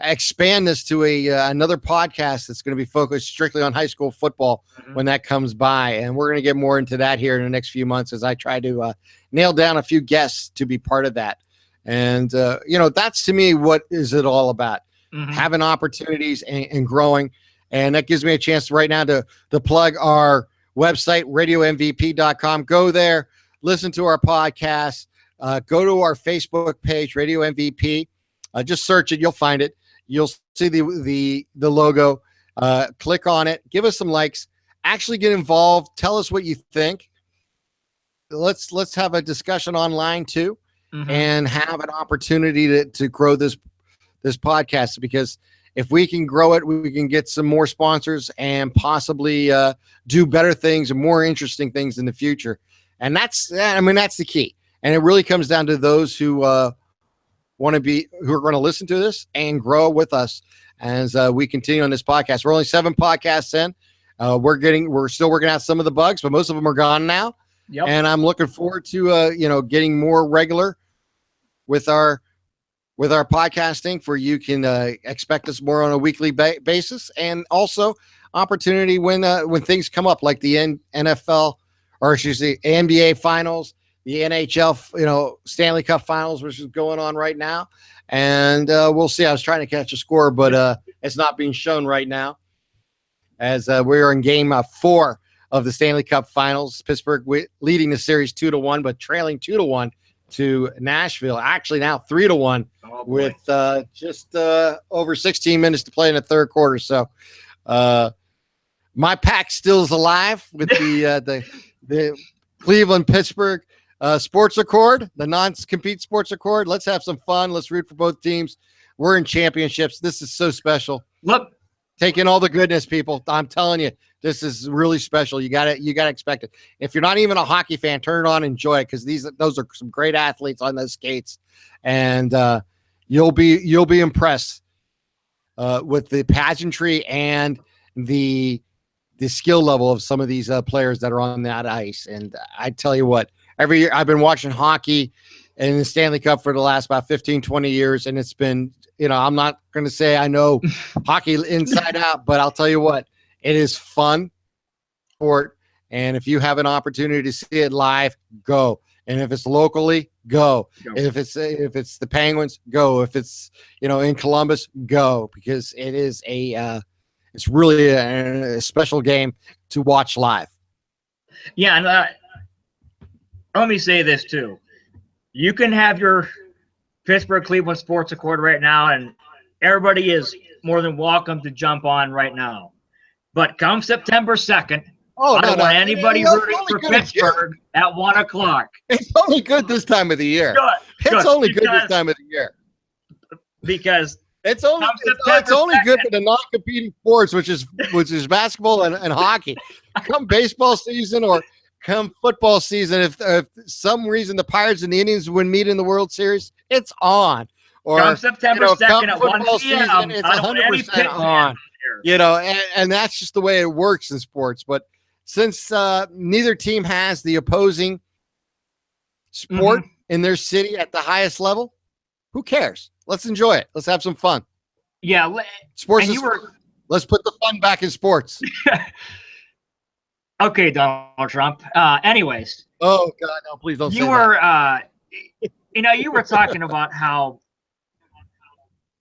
expand this to another podcast that's going to be focused strictly on high school football when that comes by. And we're going to get more into that here in the next few months as I try to nail down a few guests to be part of that. And, that's, to me, what is it all about? Having opportunities and growing. And that gives me a chance right now to plug our website, radiomvp.com. Go there, listen to our podcast, go to our Facebook page, Radio MVP. Just search it. You'll find it. You'll see the logo. Click on it. Give us some likes. Actually get involved. Tell us what you think. Let's have a discussion online too. And have an opportunity to grow this podcast, because if we can grow it, we can get some more sponsors and possibly do better things and more interesting things in the future. And that's the key. And it really comes down to those who are going to listen to this and grow with us as we continue on this podcast. We're only 7 podcasts in. We're still working out some of the bugs, but most of them are gone now. And I'm looking forward to getting more regular with our podcasting, for you can expect us more on a weekly basis, and also opportunity when things come up, like the NFL, or excuse me, NBA finals, the NHL, Stanley Cup Finals, which is going on right now. And we'll see. I was trying to catch a score, but it's not being shown right now as we're in game 4 of the Stanley Cup Finals. Pittsburgh leading the series 2-1, but trailing 2-1 to Nashville. Actually, now 3-1 with just over 16 minutes to play in the third quarter. So my pack still is alive with the Cleveland Pittsburgh sports accord, the non-compete sports accord. Let's have some fun. Let's root for both teams. We're in championships. This is so special. Look, taking all the goodness, people. I'm telling you, this is really special. You gotta expect it. If you're not even a hockey fan, turn it on, enjoy it, because those are some great athletes on those skates, and you'll be impressed with the pageantry and the skill level of some of these players that are on that ice. And I tell you what, every year I've been watching hockey in the Stanley Cup for the last about 15, 20 years, and it's been, I'm not going to say I know hockey inside out, but I'll tell you what, it is fun sport. And if you have an opportunity to see it live, go. And if it's locally, go. If it's the Penguins, go. If it's, in Columbus, go, because it is it's really a special game to watch live. Yeah. And let me say this too. You can have your Pittsburgh Cleveland sports accord right now, and everybody is more than welcome to jump on right now. But come September 2nd, I don't want anybody rooting for Pittsburgh at 1 o'clock. It's only good this time of the year. It's only good this time of the year. Because it's only good for the non-competing sports, which is basketball and hockey. Come baseball season or come football season, if some reason the Pirates and the Indians would meet in the World Series, it's on. Or come September 2nd at 1 p.m. Season, it's 100% on. And that's just the way it works in sports. But since neither team has the opposing sport in their city at the highest level, who cares? Let's enjoy it. Let's have some fun. Yeah, sports. Let's put the fun back in sports. Okay, Donald Trump. Anyways. Oh God, no! Please don't. You were talking about how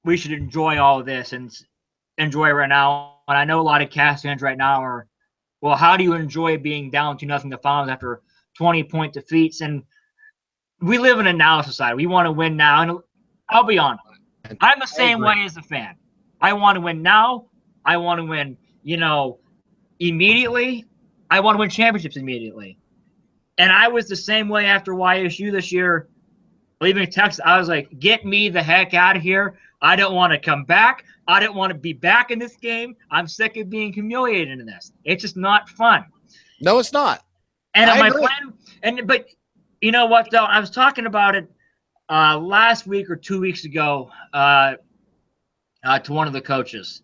we should enjoy all of this and enjoy it right now. And I know a lot of Cast fans right now are, well, how do you enjoy being down 2-0 to finals after 20-point defeats? And we live in a now society. We want to win now. And I'll be honest, I'm the same way as a fan. I want to win now. I want to win, immediately. I want to win championships immediately. And I was the same way after YSU this year. Leaving Texas, I was like, get me the heck out of here. I don't want to come back. I don't want to be back in this game. I'm sick of being humiliated in this. It's just not fun. No, it's not. And my plan, but you know what, though? I was talking about it last week or 2 weeks ago to one of the coaches.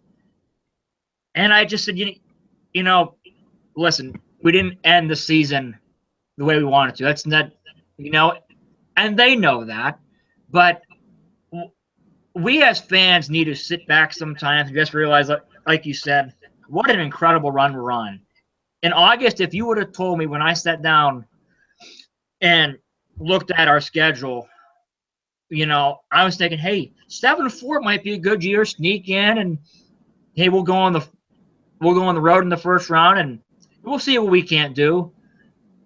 And I just said, listen, we didn't end the season the way we wanted to. That's not, and they know that. But we as fans need to sit back sometimes and just realize, like you said, what an incredible run we're on. In August, if you would have told me when I sat down and looked at our schedule, I was thinking, hey, 7-4 might be a good year, sneak in, and hey, we'll go on the road in the first round, and we'll see what we can't do.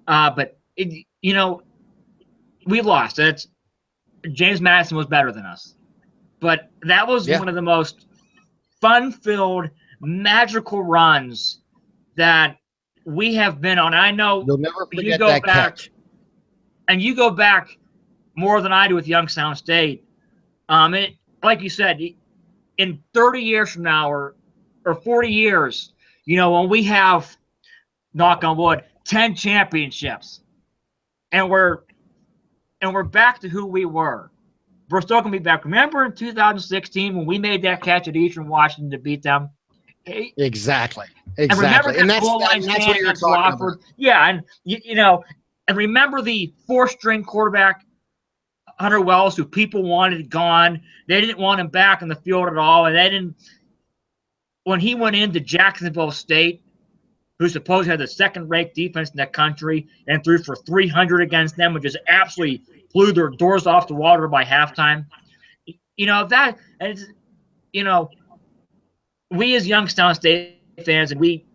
But we lost. James Madison was better than us. But that was one of the most fun-filled, magical runs that we have been on. I know you'll never forget that catch. And you go back more than I do with Youngstown State. Like you said, in 30 years from now or 40 years, when we have, knock on wood, 10 championships, and we're back to who we were. We're still going to be back. Remember in 2016 when we made that catch at Eastern Washington to beat them? Exactly. And remember that goal line stand against Wofford? Yeah, and and remember the fourth-string quarterback, Hunter Wells, who people wanted gone. They didn't want him back in the field at all, and they didn't. When he went into Jacksonville State, who supposedly had the second-ranked defense in the country and threw for 300 against them, which just absolutely blew their doors off the water by halftime. That, and we as Youngstown State fans, and we,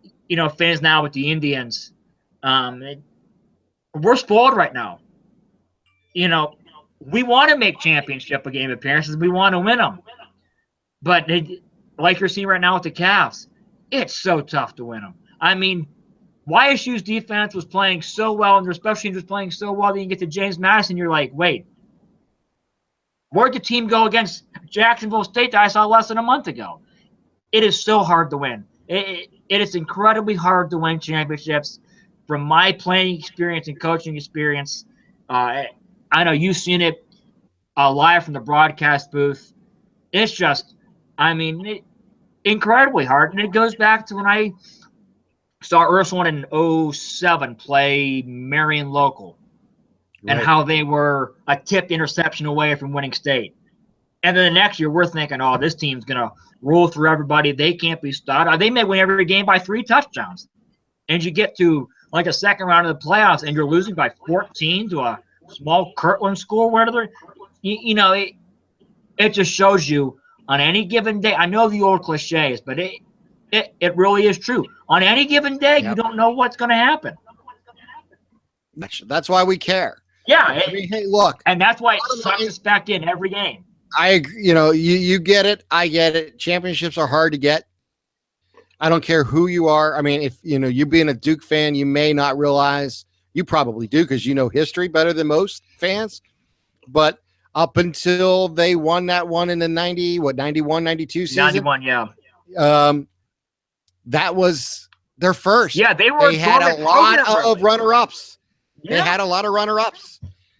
fans now with the Indians, we're spoiled right now. We want to make championship game appearances. We want to win them. But like you're seeing right now with the Cavs, it's so tough to win them. I mean, YSU's defense was playing so well, and their special teams was playing so well, then you get to James Madison, you're like, wait, where'd the team go against Jacksonville State that I saw less than a month ago? It is so hard to win. It is incredibly hard to win championships. From my playing experience and coaching experience, I know you've seen it live from the broadcast booth. It's just, incredibly hard. And it goes back to when I saw Ursuline in 07 play Marion Local, and how they were a tipped interception away from winning state. And then the next year, we're thinking, oh, this team's going to roll through everybody. They can't be stopped. They may win every game by 3 touchdowns. And you get to like a second round of the playoffs, and you're losing by 14 to a small Kirtland school. It just shows you on any given day. I know the old cliches, but it really is true. On any given day, you don't know what's going to happen. That's why we care. Yeah. Hey, look. And that's why it sucks us back in every game. I agree. You get it. I get it. Championships are hard to get. I don't care who you are. I mean, if you being a Duke fan, you may not realize, you probably do because you know history better than most fans. But up until they won that one in the 91, 92 season. 91, yeah. That was their first. Yeah, they had a lot of runner-ups. Yeah. They had a lot of runner-ups.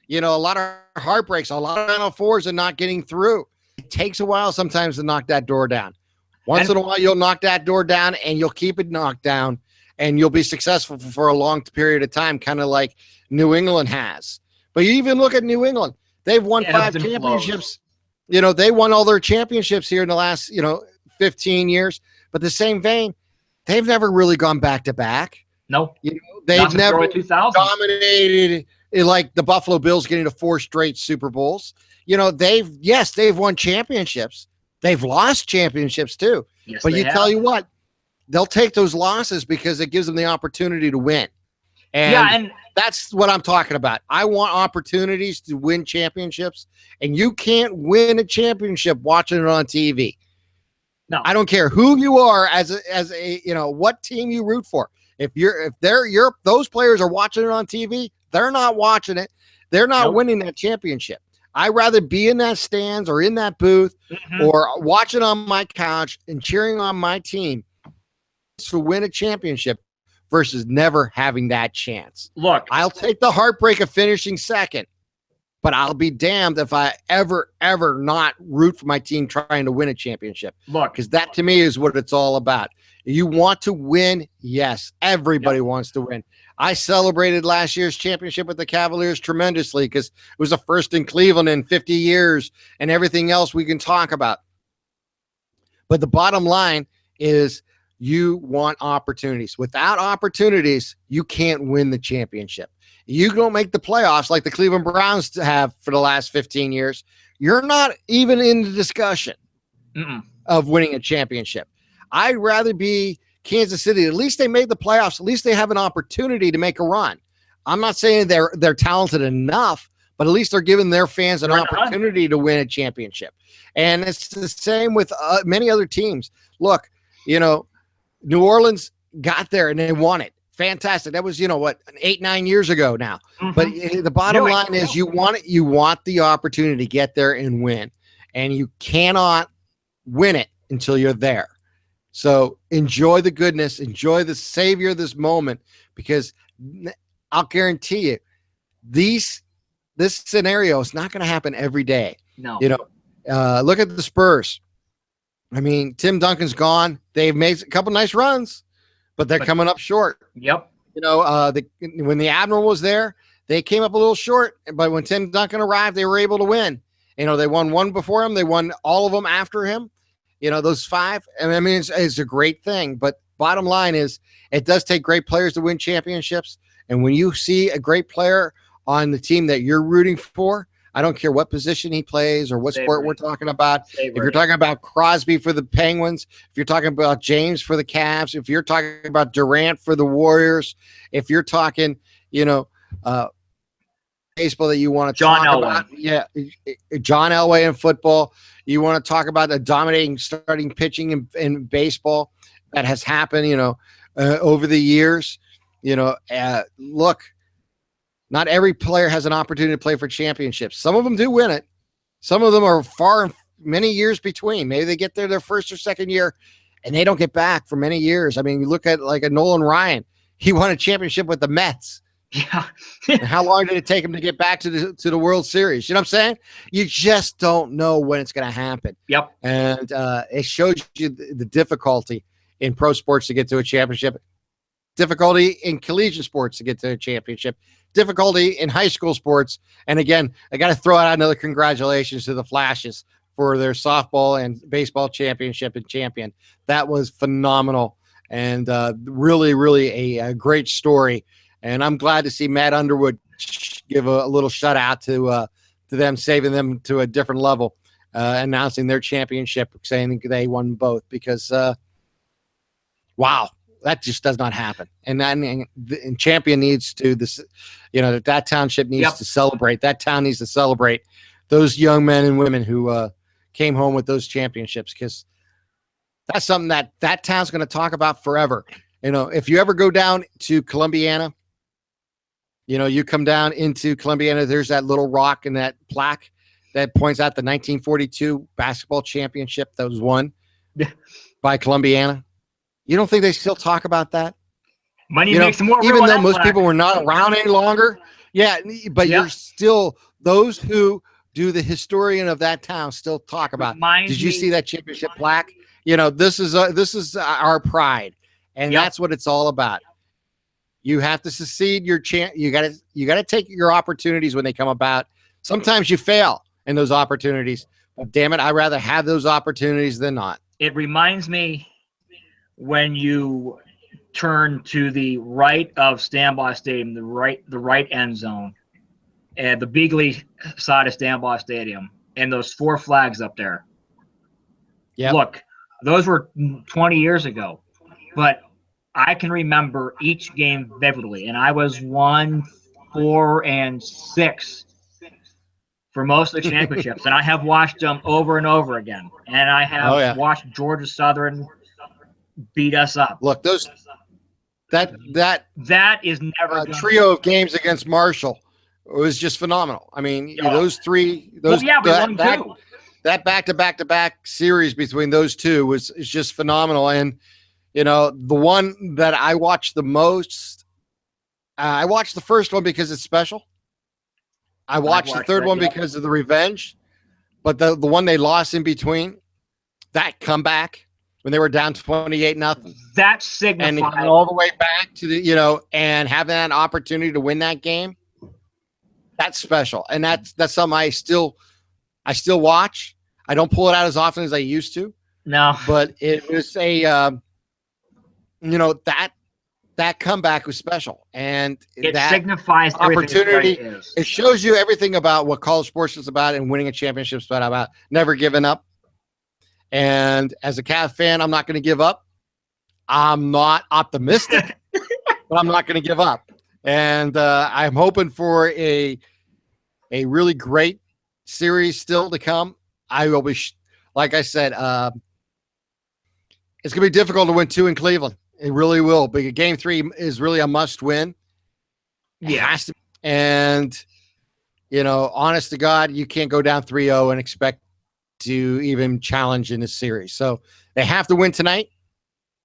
A lot of heartbreaks, a lot of Final Fours and not getting through. It takes a while sometimes to knock that door down. Once in a while, you'll knock that door down and you'll keep it knocked down and you'll be successful for a long period of time, kind of like New England has. But you even look at New England. They've won 5 championships. They won all their championships here in the last, 15 years. But the same vein, they've never really gone back-to-back. No. They've never dominated like the Buffalo Bills getting to 4 straight Super Bowls. They've won championships. They've lost championships too. Yes, but tell you what, they'll take those losses because it gives them the opportunity to win. And that's what I'm talking about. I want opportunities to win championships, and you can't win a championship watching it on TV. No. I don't care who you are as a what team you root for. If those players are watching it on TV, they're not watching it. They're not winning that championship. I'd rather be in that stands or in that booth or watching on my couch and cheering on my team to win a championship versus never having that chance. Look, I'll take the heartbreak of finishing second, but I'll be damned if I ever not root for my team trying to win a championship. Look, because that to me is what it's all about. You want to win? Yes, everybody wants to win. I celebrated last year's championship with the Cavaliers tremendously because it was the first in Cleveland in 50 years and everything else we can talk about. But the bottom line is you want opportunities. Without opportunities, you can't win the championship. You don't make the playoffs like the Cleveland Browns have for the last 15 years. You're not even in the discussion of winning a championship. I'd rather be Kansas City. At least they made the playoffs. At least they have an opportunity to make a run. I'm not saying they're talented enough, but at least they're giving their fans an opportunity to win a championship. And it's the same with many other teams. Look, New Orleans got there and they won it. Fantastic. That was, 8-9 years ago now. But the bottom line is you want the opportunity to get there and win. And you cannot win it until you're there. So enjoy the goodness, enjoy the savior of this moment, because I'll guarantee you this scenario is not going to happen every day. No. Look at the Spurs. I mean, Tim Duncan's gone. They've made a couple nice runs, but they're coming up short. Yep. When the Admiral was there, they came up a little short, but when Tim Duncan arrived, they were able to win. They won one before him. They won all of them after him. Those 5. I mean, it's a great thing, but bottom line is it does take great players to win championships. And when you see a great player on the team that you're rooting for, I don't care what position he plays or what sport we're talking about. If you're talking about Crosby for the Penguins, if you're talking about James for the Cavs, if you're talking about Durant for the Warriors, if you're talking, baseball that you want to talk about, John Elway in football, you want to talk about the dominating starting pitching in baseball that has happened, over the years. Look, not every player has an opportunity to play for championships. Some of them do win it. Some of them are many years between. Maybe they get there their first or second year and they don't get back for many years. I mean, you look at like a Nolan Ryan. He won a championship with the Mets. Yeah. And how long did it take him to get back to the World Series? You know what I'm saying? You just don't know when it's going to happen. Yep. And it shows you the difficulty in pro sports to get to a championship, difficulty in collegiate sports to get to a championship, difficulty in high school sports. And again, I got to throw out another congratulations to the Flashes for their softball and baseball championship and champion. That was phenomenal and really, really a great story. And I'm glad to see Matt Underwood give a little shout out to them, saving them to a different level, announcing their championship, saying they won both because, wow, that just does not happen. And champion needs to that township needs to celebrate. That town needs to celebrate those young men and women who came home with those championships, because that's something that town's going to talk about forever. If you ever go down to Columbiana, you come down into Columbiana, there's that little rock and that plaque that points out the 1942 basketball championship that was won by Columbiana. You don't think they still talk about that? Money makes more real, even though most people were not around any longer. Yeah, but you're still, those who do the historian of that town still talk about. Did you see that championship plaque? This is our pride, and that's what it's all about. You have to succeed your chance. You got to take your opportunities when they come about. Sometimes you fail in those opportunities, but damn it, I'd rather have those opportunities than not. It reminds me when you turn to the right of Standby Stadium, the right end zone, and the Beagley side of Standby Stadium, and those 4 flags up there. Yeah. Look, those were 20 years ago, but I can remember each game vividly, and I was 1, 4, and 6 for most of the championships, and I have watched them over and over again, and I have watched Georgia Southern beat us up. Look, that is never trio of games against Marshall was just phenomenal. I mean, those three, that back-to-back series between those two is just phenomenal. And the one that I watched the most, I watched the first one because it's special. I watched the third one because of the revenge, but the one they lost in between, that comeback when they were down 28-0, that signified, and coming all the way back to the and having that opportunity to win that game, that's special, and that's something I still watch. I don't pull it out as often as I used to. No, but it was a that comeback was special, and it that signifies opportunity. It shows you everything about what college sports is about, and winning a championship is about never giving up. And as a Cavs fan, I'm not going to give up. I'm not optimistic, but I'm not going to give up. And I'm hoping for a really great series still to come. I will be, like I said, it's going to be difficult to win 2 in Cleveland. It really will. But Game 3 is really a must-win. Yeah. It has to, and, honest to God, you can't go down 3-0 and expect to even challenge in this series. So they have to win tonight,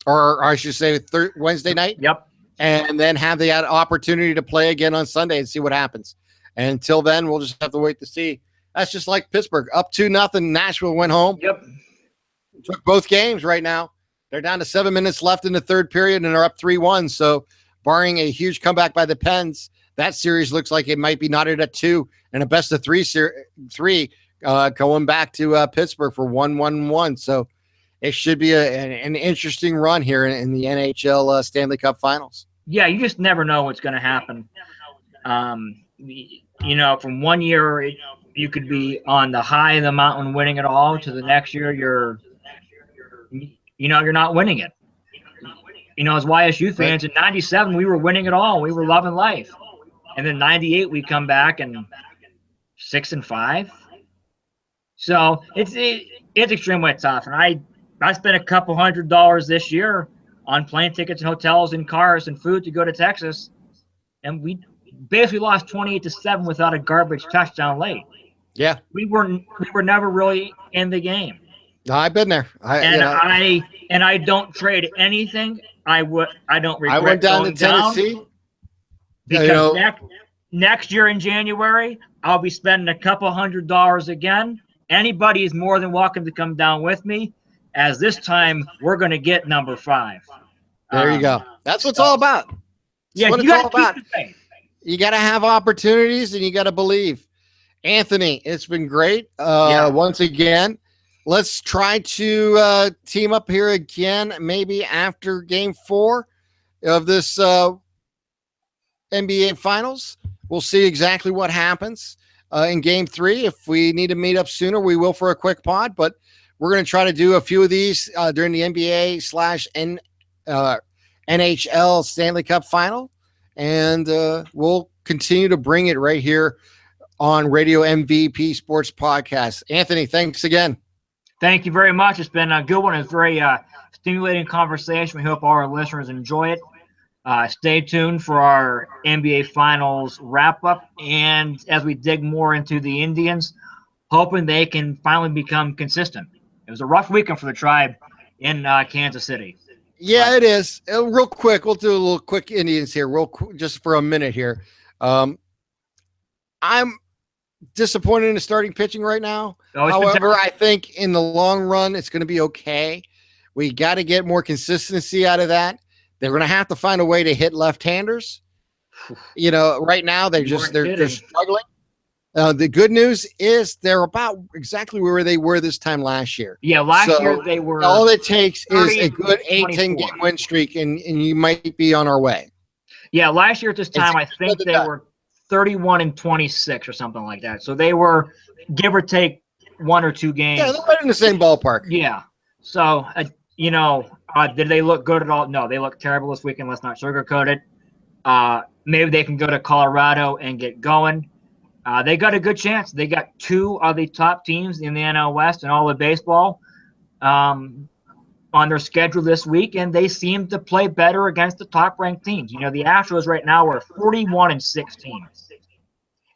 or I should say Wednesday night. Yep. And then have the opportunity to play again on Sunday and see what happens. And until then, we'll just have to wait to see. That's just like Pittsburgh. Up 2-0. Nashville went home. Yep. Took both games right now. They're down to 7 minutes left in the third period, and they're up 3-1. So barring a huge comeback by the Pens, that series looks like it might be knotted at 2 and a best of 3 going back to Pittsburgh for 1-1-1. So it should be an interesting run here in the NHL Stanley Cup Finals. Yeah, you just never know what's going to happen. From one year you could be on the high of the mountain winning it all, to the next year you're not winning it. As YSU fans, in '97 we were winning it all. We were loving life, and then '98 we come back and 6-5. So it's extremely tough. And I spent a couple $100 this year on plane tickets and hotels and cars and food to go to Texas, and we basically lost 28-7 without a garbage touchdown late. Yeah, we were never really in the game. No, I've been there. I don't trade anything. I don't regret. I went down to Tennessee because next year in January I'll be spending a couple $100 again. Anybody is more than welcome to come down with me, as this time we're going to get number 5. There you go. That's what it's all about. Yeah, you got to keep the faith. You got to have opportunities, and you got to believe. Anthony, it's been great. Once again, let's try to team up here again, maybe after Game 4 of this NBA Finals. We'll see exactly what happens in Game 3. If we need to meet up sooner, we will for a quick pod, but we're going to try to do a few of these during the NBA/NHL Stanley Cup Final, and we'll continue to bring it right here on Radio MVP Sports Podcast. Anthony, thanks again. Thank you very much. It's been a good one. It's a very stimulating conversation. We hope all our listeners enjoy it. Stay tuned for our NBA Finals wrap-up, and as we dig more into the Indians, hoping they can finally become consistent. It was a rough weekend for the Tribe in Kansas City. Yeah, it is. Real quick, we'll do a little quick Indians here, real quick, just for a minute here. I'm disappointed in the starting pitching right now. However, I think in the long run, it's going to be okay. We got to get more consistency out of that. They're going to have to find a way to hit left-handers. Right now they're struggling. The good news is they're about exactly where they were this time last year. Yeah, last year they were. All it takes is a good 8-10 game win streak, and you might be on our way. Yeah, last year at this time, I think they were 31-26 or something like that. So they were, give or take, 1 or 2 games. Yeah, they're right in the same ballpark. Yeah. So, did they look good at all? No, they look terrible this weekend. Let's not sugarcoat it. Maybe they can go to Colorado and get going. They got a good chance. They got 2 of the top teams in the NL West and all of baseball on their schedule this week, and they seem to play better against the top-ranked teams. The Astros right now are 41-16,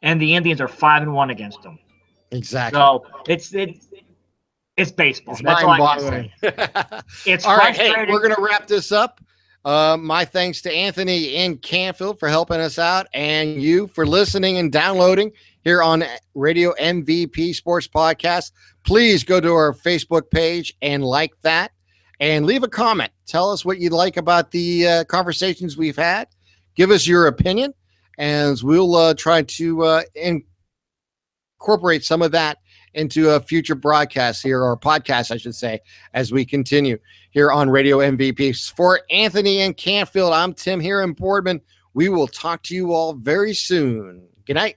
and the Indians are 5-1 against them. Exactly. So it's baseball. That's all I can say. It's all right. Hey, we're going to wrap this up. My thanks to Anthony and Canfield for helping us out, and you for listening and downloading here on Radio MVP Sports Podcast. Please go to our Facebook page and like that, and leave a comment. Tell us what you like about the conversations we've had. Give us your opinion, and we'll try to incorporate some of that into a future broadcast here, or podcast, I should say, as we continue here on Radio MVP. For Anthony and Canfield, I'm Tim here in Boardman. We will talk to you all very soon. Good night.